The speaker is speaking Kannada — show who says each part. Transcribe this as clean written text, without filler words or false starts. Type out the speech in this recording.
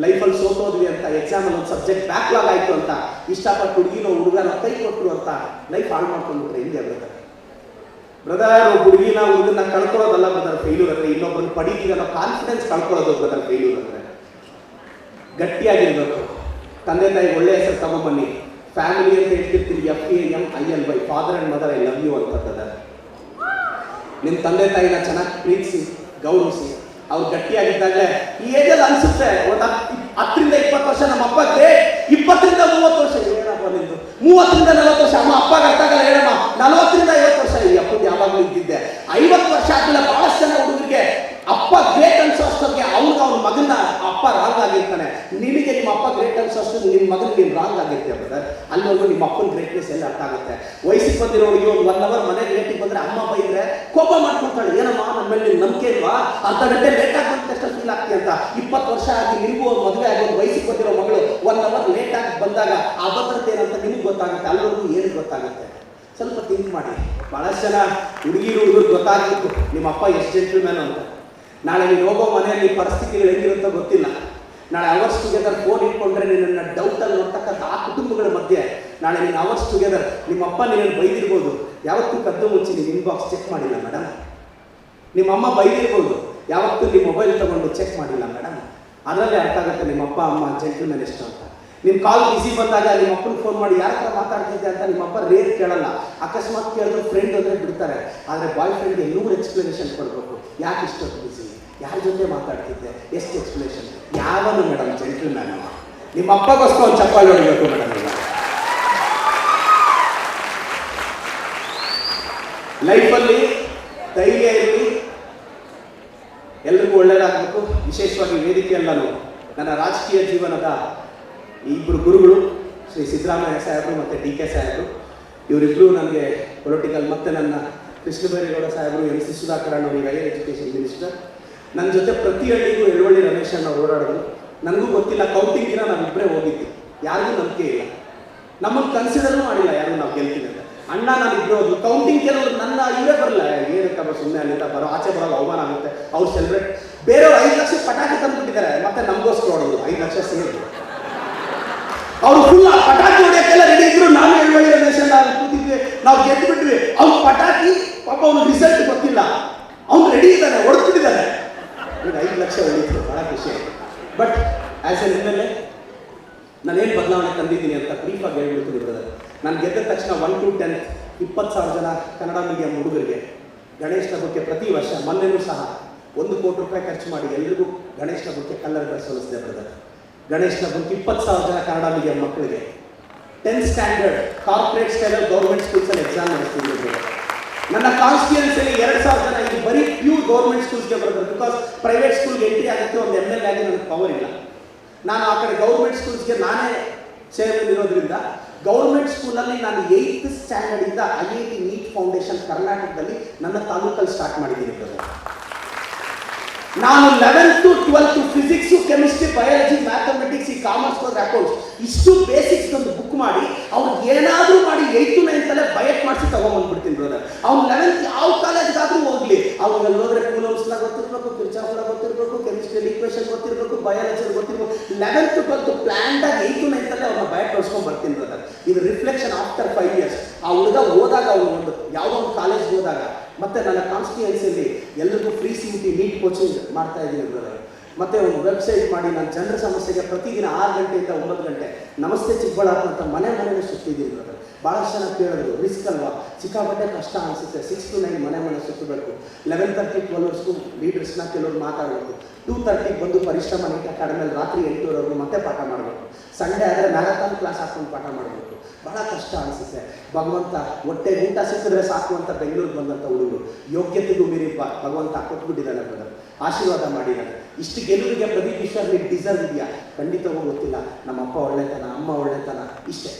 Speaker 1: ಲೈಫಲ್ಲಿ ಸೋತೋದ್ವಿ ಅಂತ, ಎಕ್ಸಾಮಲ್ಲಿ ಒಂದು ಸಬ್ಜೆಕ್ಟ್ ಬ್ಯಾಕ್ಲಾಗ್ ಆಯಿತು ಅಂತ ಇಷ್ಟಪಟ್ಟು ಹುಡುಗನ ಕೈ ಕೊಟ್ಟರು ಅಂತ ಲೈಫ್ ಹಾಳು ಮಾಡ್ಕೊಂಡ್ಬಿಟ್ರೆ ಹಿಂಗೆ ಬ್ರದರ್. ಒಬ್ಬ ಹುಡುಗನ ಕಳ್ಕೊಳ್ಳೋದಲ್ಲ ಬ್ರದರ್ ಫೇಲ್ಯೂರ್ ಅಂದರೆ, ಇನ್ನೊಬ್ಬರನ್ನ ಪಡೀತೀವಿ ಅನ್ನೋ ಕಾನ್ಫಿಡೆನ್ಸ್ ಕಳ್ಕೊಳ್ಳೋದು ಬ್ರದರ್ ಫೇಲ್ಯೂರ್ ಅಂದರೆ. ಗಟ್ಟಿಯಾಗಿರ್ಬೇಕು. ತಂದೆ ತಾಯಿ ಒಳ್ಳೆ ಹೆಸರು ತಗೊಂಬನ್ನಿ. ಫ್ಯಾಮಿಲಿ ಅಂತ ಹೇಳ್ತಿರ್ತೀವಿ, FAMILY, father and mother I love you ಅಂತ ಬ್ರದರ್. ನಿಮ್ಮ ತಂದೆ ತಾಯಿನ ಚೆನ್ನಾಗಿ ಪ್ರೀತಿಸಿ ಗೌರವಿಸಿ. ಅವ್ರು ಗಟ್ಟಿಯಾಗಿದ್ದಾಗಲೇ ಈ ಏಜಲ್ಲಿ ಅನಿಸುತ್ತೆ, ಒಂದು 10ರಿಂದ 20 ವರ್ಷ ನಮ್ಮ ಅಪ್ಪ ಗ್ರೇಟ್, 20ರಿಂದ 30 ವರ್ಷ ಏನಪ್ಪ ನಿಂದು, 30ರಿಂದ 40 ವರ್ಷ ಅಮ್ಮ ಅಪ್ಪ ಅರ್ಥಾಗಲ್ಲ ಹೇಳಮ್ಮ, 40ರಿಂದ 50 ವರ್ಷ ಈ ಅಪ್ಪದ ಯಾವಾಗಲೂ ಇದ್ದಿದ್ದೆ. 50 ವರ್ಷ ಆದ್ಮೇಲೆ ಬಹಳಷ್ಟು ಜನ ಹುಡುಗರಿಗೆ ಅಪ್ಪ ಗ್ರೇಟ್ ಅನ್ಸೋಷ್ಟೊತ್ತಿಗೆ ಅವ್ನಿಗೆ ಅವ್ನ ಮಗನ ಅಪ್ಪ ರಾಂಗ್ ಆಗಿರ್ತಾನೆ. ನಿನಗೆ ನಿಮ್ಮ ಅಪ್ಪ ಗ್ರೇಟ್ ಅನ್ಸೋಷ್ಟು ನಿಮ್ಮ ಮಗನಿಗೆ ನೀನು ರಾಂಗ್ ಆಗಿರ್ತೀಯ ಬ್ರದರ್. ಅಲ್ಲಿವರೆಗೂ ನಿಮ್ಮ ಅಪ್ಪನ ಗ್ರೇಟ್ನೆಸ್ ಎಲ್ಲ ಅರ್ಥ ಆಗುತ್ತೆ. ವಯಸ್ಸಿಗೆ ಬಂದಿರೋರಿಗೆ ಒಂದು 1 ಅವರ್ ಮನೆಗೆ ಲೇಟಿಗೆ ಬಂದರೆ ಅಮ್ಮ ಬೈದ್ರೆ ಕೋಪ ಮಾಡ್ಕೊಳ್ತಾಳೆ, ಏನಮ್ಮ ನನ್ನ ಮೇಲೆ ನಿನ್ನ ನಂಬಿಕೆ ಇಲ್ವಾ, ಅರ್ಧ ಗಂಟೆ ಲೇಟಾಗಿ ಬಂದ ತಕ್ಷಣ ಫೀಲ್ ಆಗ್ತೀಯ ಅಂತ. 20 ವರ್ಷ ಆಗಿ ನಿಮಗೂ ಒಂದು ಮದುವೆ ಆಗಿ ಒಂದು ವಯಸ್ಸಿಗೆ ಬಂದಿರೋ ಮಗಳು 1 ಅವರ್ ಲೇಟಾಗಿ ಬಂದಾಗ ಅಭದ್ರತೆ ಏನಂತ ನಿಮ್ಗೆ ಗೊತ್ತಾಗುತ್ತೆ, ಅಲ್ಲಿವರೆಗೂ ಏನು ಗೊತ್ತಾಗುತ್ತೆ. ಸ್ವಲ್ಪ ಥಿಂಕ್ ಮಾಡಿ. ಭಾಳಷ್ಟು ಜನ ಹುಡುಗರು ಗೊತ್ತಾಗಬೇಕು ನಿಮ್ಮ ಅಪ್ಪ ಎಷ್ಟು ಜೆಂಟಲ್ಮ್ಯಾನ್ ಅಂತ. ನಾಳೆ ನೀನು ಹೋಗೋ ಮನೆಯಲ್ಲಿ ಪರಿಸ್ಥಿತಿಗಳು ಹೆಂಗಿರುತ್ತೋ ಗೊತ್ತಿಲ್ಲ. ನಾಳೆ ಅವರ್ಸ್ ಟುಗೆದರ್ ಫೋನ್ ಇಟ್ಕೊಂಡ್ರೆ ನಿನ್ನನ್ನು ಡೌಟಲ್ಲಿ ನೋಡ್ತಕ್ಕಂಥ ಆ ಕುಟುಂಬಗಳ ಮಧ್ಯೆ ನಾಳೆ ನೀನು ಅವರ್ಸ್ ಟುಗೆದರ್ ನಿಮ್ಮ ಅಪ್ಪ ನೀನು ಬೈದಿರ್ಬೋದು, ಯಾವತ್ತೂ ಕದ್ದು ಮುಚ್ಚಿ ನೀವು ಇನ್ಬಾಕ್ಸ್ ಚೆಕ್ ಮಾಡಿಲ್ಲ ಮೇಡಮ್. ನಿಮ್ಮ ಅಮ್ಮ ಬೈದಿರ್ಬೋದು, ಯಾವತ್ತೂ ನಿಮ್ಮ ಮೊಬೈಲ್ ತಗೊಂಡು ಚೆಕ್ ಮಾಡಿಲ್ಲ ಮೇಡಮ್. ಅದರಲ್ಲೇ ಅರ್ಥ ಆಗುತ್ತೆ ನಿಮ್ಮ ಅಪ್ಪ ಅಮ್ಮ ಜೆಂಟಲ್ಮೆನ್ ಎಷ್ಟು ಅಂತ. ನಿಮ್ಮ ಕಾಲ್ ಬಿಸಿ ಬಂದಾಗ ನಿಮ್ಮ ಅಪ್ಪನ ಫೋನ್ ಮಾಡಿ ಯಾರ ಹತ್ರ ಮಾತಾಡ್ತಿದ್ದೆ ಅಂತ ನಿಮ್ಮ ಅಪ್ಪ ರೇರ್ ಕೇಳಲ್ಲ. ಅಕಸ್ಮಾತ್ ಕೇಳಿದ್ರು ಫ್ರೆಂಡ್ ಅಂದರೆ ಬಿಡ್ತಾರೆ. ಆದರೆ ಬಾಯ್ ಫ್ರೆಂಡ್ಗೆ 100 ಎಕ್ಸ್ಪ್ಲನೇಷನ್ ಕೊಡಬೇಕು. ಯಾಕೆ ಇಷ್ಟೊತ್ತು ಬಿಸಿ, ಯಾರ ಜೊತೆ ಮಾತಾಡ್ತಿದ್ದೆ, ಎಷ್ಟು ಎಕ್ಸ್ಪ್ಲನೇಷನ್. ಯಾವನು ಮೇಡಮ್ ಜೆಂಟಲ್ಮ್ಯಾನ್? ನಿಮ್ಮ ಅಪ್ಪಗೋಸ್ಕರ ಒಂದು ಚಪ್ಪಾಳೆ ಹೊಡಿಬೇಕು ಮೇಡಮ್. ಈಗ ಲೈಫಲ್ಲಿ ಧೈರ್ಯ ಇರಲಿ, ಎಲ್ರಿಗೂ ಒಳ್ಳೆಯದಾಗಬೇಕು. ವಿಶೇಷವಾಗಿ ವೇದಿಕೆಯಲ್ಲಿ ನಾನು ನನ್ನ ರಾಜಕೀಯ ಜೀವನದ ಇಬ್ಬರು ಗುರುಗಳು ಶ್ರೀ ಸಿದ್ದರಾಮಯ್ಯ ಸಾಹೇಬರು ಮತ್ತು DK ಸಾಹೇಬರು, ಇವರಿಬ್ಬರು ನನಗೆ ಪೊಲಿಟಿಕಲ್, ಮತ್ತು ನನ್ನ ಕೃಷ್ಣಬೈರೇಗೌಡ ಸಾಹೇಬರು, MC ಸುಧಾಕರ್ ಅವರು ಹೈಯರ್ ಎಜುಕೇಷನ್ ಮಿನಿಸ್ಟರ್. ನನ್ನ ಜೊತೆ ಪ್ರತಿ ಹಳ್ಳಿಗೂ ಎಳವಳ್ಳಿ ರಮೇಶ್ ಅಣ್ಣ ಓಡಾಡೋದು. ನನಗೂ ಗೊತ್ತಿಲ್ಲ, ಕೌಂಟಿಂಗಿನ ನಾವಿಬ್ಬರೇ ಹೋಗಿದ್ವಿ. ಯಾರಿಗೂ ನಂಬಿಕೆ ಇಲ್ಲ, ನಮ್ಮನ್ನು ಕನ್ಸಿಡರ್ ಮಾಡಿಲ್ಲ ಯಾರು ನಾವು ಗೆಲ್ತೀವಿ ಅಂತ. ಅಣ್ಣ ನಾನಿಬ್ಬರು ಹೋದ್ರು. ಕೌಂಟಿಂಗ್ ಕೆಲವರು ನನ್ನ ಇವರೇ ಬರಲ್ಲ, ಏನಕ್ಕಮ್ಮ ಸುಮ್ಮನೆ ಅಲ್ಲಿಂದ ಬರೋ ಆಚೆ ಬರೋಲ್ಲ, ಅವಮಾನ ಆಗುತ್ತೆ. ಅವ್ರು ಸೆಲೆಬ್ರೇಟ್, ಬೇರೆಯವ್ರು 5 ಲಕ್ಷ ಪಟಾಕಿ ತಂದುಬಿಟ್ಟಿದ್ದಾರೆ, ಮತ್ತೆ ನಮಗೋಸ್ಕರ ಹೊಡೋದು 5 ಲಕ್ಷ ಸೇರಿ. ಅವ್ರು ಫುಲ್ ಪಟಾಕಿ ಹೊಡೆಯೋಕ್ಕೆಲ್ಲ ರೆಡಿ ಇದ್ರು. ನಾನು ಎಳವಳ್ಳಿ ರಮೇಶ್ ನಾವು ಕೂತಿದ್ವಿ, ನಾವು ಗೆದ್ದು ಬಿಟ್ವಿ. ಅವ್ನು ಪಟಾಕಿ ಪಾಪ ಅವ್ನು ರಿಸಲ್ಟ್ ಗೊತ್ತಿಲ್ಲ, ಅವ್ನು ರೆಡಿ ಇದ್ದಾನೆ, ಹೊಡೆದ್ಬಿಟ್ಟಿದ್ದಾನೆ. ಈಗ 5 ಲಕ್ಷ ಹೊಡಿತು, ಭಾಳ ಖುಷಿ ಆಯಿತು. ಬಟ್ ಆ್ಯಸ್ ಎನ್ MLA ನಾನೇನು ಬದಲಾವಣೆ ತಂದಿದ್ದೀನಿ ಅಂತ ಬ್ರೀಫಾಗಿ ಹೇಳ್ಬಿಡ್ತೀನಿ ಬ್ರದರ್. ನಾನು ಗೆದ್ದ ತಕ್ಷಣ 1 to 10 20,000 ಜನ ಕನ್ನಡ ಮೀಡಿಯಂ ಹುಡುಗರಿಗೆ ಗಣೇಶ ಹಬ್ಬಕ್ಕೆ ಪ್ರತಿ ವರ್ಷ, ಮೊನ್ನೆನೂ ಸಹ 1 ಕೋಟಿ ರೂಪಾಯಿ ಖರ್ಚು ಮಾಡಿ ಎಲ್ರಿಗೂ ಗಣೇಶ ಹಬ್ಬಕ್ಕೆ ಕಲ್ಲರ್ ಡ್ರೆಸ್ ಹೊಲಿಸಿದೆ ಬ್ರದರ್. ಗಣೇಶ ಹಬ್ಬಕ್ಕೆ 20,000 ಜನ ಕನ್ನಡ ಮೀಡಿಯಂ ಮಕ್ಕಳಿಗೆ 10th ಸ್ಟ್ಯಾಂಡರ್ಡ್ ಕಾರ್ಪೊರೇಟ್ ಸ್ಟೈಲಲ್ಲಿ ಗೌರ್ಮೆಂಟ್ ಸ್ಕೂಲ್ಸಲ್ಲಿ ಎಕ್ಸಾಮ್ ನಡೆಸ್ತಿದ್ರು. ನನ್ನ ಕಾನ್ಸ್ಟಿಟ್ಯೂನ್ಸಿಯಲ್ಲಿ 2,000 ಜನ ಇದು ಬರೀ ಪ್ಯೂರ್ ಗೌರ್ಮೆಂಟ್ ಸ್ಕೂಲ್ಸ್ಗೆ ಬರ್ತಾರೆ. ಬಿಕಾಸ್ ಪ್ರೈವೇಟ್ ಸ್ಕೂಲ್ಗೆ ಎಂಟ್ರಿ ಆಗುತ್ತೆ ಒಂದು MLA ಆಗಿ ನನಗೆ ಪವರ್ ಇಲ್ಲ. ನಾನು ಆ ಕಡೆ ಗೌರ್ಮೆಂಟ್ ಸ್ಕೂಲ್ಸ್ಗೆ ನಾನೇ ಚೇರ್ಮನ್ ಇರೋದ್ರಿಂದ ಗೌರ್ಮೆಂಟ್ ಸ್ಕೂಲಲ್ಲಿ ನಾನು 8th ಸ್ಟ್ಯಾಂಡರ್ಡಿಂದ IIT ನೀಟ್ ಫೌಂಡೇಶನ್ ಕರ್ನಾಟಕದಲ್ಲಿ ನನ್ನ ತಾಲೂಕಲ್ಲಿ ಸ್ಟಾರ್ಟ್ ಮಾಡಿದ್ದೀನಿ ಬ್ರದರ್. ನಾನು 11th to 12th physics, chemistry, biology, mathematics, e commerce ಹೋದ್ರೆ ಅಕೌಂಟ್ಸ್, ಇಷ್ಟು ಬೇಸಿಕ್ಸ್ ಒಂದು ಬುಕ್ ಮಾಡಿ ಅವ್ರಿಗೆ ಏನಾದರೂ ಮಾಡಿ 8th to 9th ಅಲ್ಲೇ ಬಯಟ್ ಮಾಡಿಸಿ ತಗೊಂಡ್ಬಂದ್ಬಿಡ್ತೀನಿ ಬ್ರದರ್. ಅವ್ನು 11th ಯಾವ ಕಾಲೇಜ್ಗಾದ್ರೂ ಹೋಗ್ಲಿ, ಅವ್ನಲ್ಲಿ ಹೋದ್ರೆ ಕೂಲಮ್ಸ್ನ ಗೊತ್ತಿರಬೇಕು, ಕಿರ್ಚಾಫ್ನ ಗೊತ್ತಿರಬೇಕು, ಕೆಮಿಸ್ಟ್ರಿಯಲ್ಲಿ ಈಕ್ವೇಷನ್ ಗೊತ್ತಿರಬೇಕು, ಬಯಾಲಜಿ ಗೊತ್ತಿರಬೇಕು. 11th to 12th ಪ್ಲ್ಯಾನ್ಡಾಗಿ 8th to 9th ಅಲ್ಲೇ ಅವ್ರನ್ನ ಬಯಟ್ ಕಳ್ಸ್ಕೊಂಡು ಬರ್ತೀನಿ ಬ್ರದರ್. ಇದು ರಿಫ್ಲೆಕ್ಷನ್ ಆಫ್ಟರ್ 5 years. ಆ ಹುಡುಗ ಹೋದಾಗ ಅವನು ಒಂದು ಯಾವುದೋ ಒಂದು ಕಾಲೇಜ್ಗೆ ಹೋದಾಗ, ಮತ್ತು ನನ್ನ ಕಾನ್ಸ್ಟಿಟ್ಯೂನ್ಸಿಯಲ್ಲಿ ಎಲ್ಲರಿಗೂ ಫ್ರೀ CET ನೀಟ್ ಕೋಚಿಂಗ್ ಮಾಡ್ತಾ ಇದ್ದೀನಿ ಬ್ರದರ್. ಮತ್ತು ಒಂದು ವೆಬ್ಸೈಟ್ ಮಾಡಿ ನಾನು ಜನರ ಸಮಸ್ಯೆಗೆ ಪ್ರತಿದಿನ 6 ಗಂಟೆಯಿಂದ 9 ಗಂಟೆ ನಮಸ್ತೆ ಚಿಕ್ಕಬಳ್ಳಾಪುರ ಅಂತ ಮನೆ ಸುತ್ತಿದ್ದೀನಿ ಬ್ರದರ್. ಭಾಳಷ್ಟು ಜನ ಕೇಳಿದ್ರು, ರಿಸ್ಕ್ ಅಲ್ವಾ, ಸಿಕ್ಕಾಪಟ್ಟೆ ಕಷ್ಟ ಅನಿಸುತ್ತೆ. 6 to 9 ಮನೆ ಸುತ್ತಬೇಕು. 11:30 12 ಲೀಡರ್ಸ್ನ ಕೆಲವರು ಮಾತಾಡಬೇಕು. 2:30 ಬಂದು ಪರಿಶ್ರಮ ನೀಟ್ ಅಕಾಡೆಮಿಯಲ್ಲಿ ರಾತ್ರಿ 8 ಮತ್ತೆ ಪಾಠ ಮಾಡಬೇಕು. ಸಂಡೇ ಆದರೆ ಮ್ಯಾರಥಾನ್ ಕ್ಲಾಸ್ ಹಾಕ್ಕೊಂಡು ಪಾಠ ಮಾಡಬೇಕು. ಭಾಳ ಕಷ್ಟ ಅನಿಸುತ್ತೆ. ಭಗವಂತ ಹೊಟ್ಟೆ ಊಟ ಸಿಕ್ಕಿದ್ರೆ ಸಾಕು ಅಂತ ಬೆಂಗಳೂರಿಗೆ ಬಂದಂಥ ಹುಡುಗರು ಯೋಗ್ಯತೆಗೂ ಮೀರಿ ಭಗವಂತ ಕೊಟ್ಬಿಟ್ಟಿದ್ದಾನೆ ಬ್ರದರ್. ಆಶೀರ್ವಾದ ಮಾಡಿದ್ದಾನೆ. ಇಷ್ಟು ಗೆಲುವಿಗೆ ಪ್ರದೀಪ್ ಈಶ್ವರ್ ಡಿಸರ್ವ್ ಇದೆಯಾ? ಖಂಡಿತವೂ ಗೊತ್ತಿಲ್ಲ. ನಮ್ಮ ಅಪ್ಪ ಒಳ್ಳೆತನ, ಅಮ್ಮ ಒಳ್ಳೆತನ, ಇಷ್ಟೇ.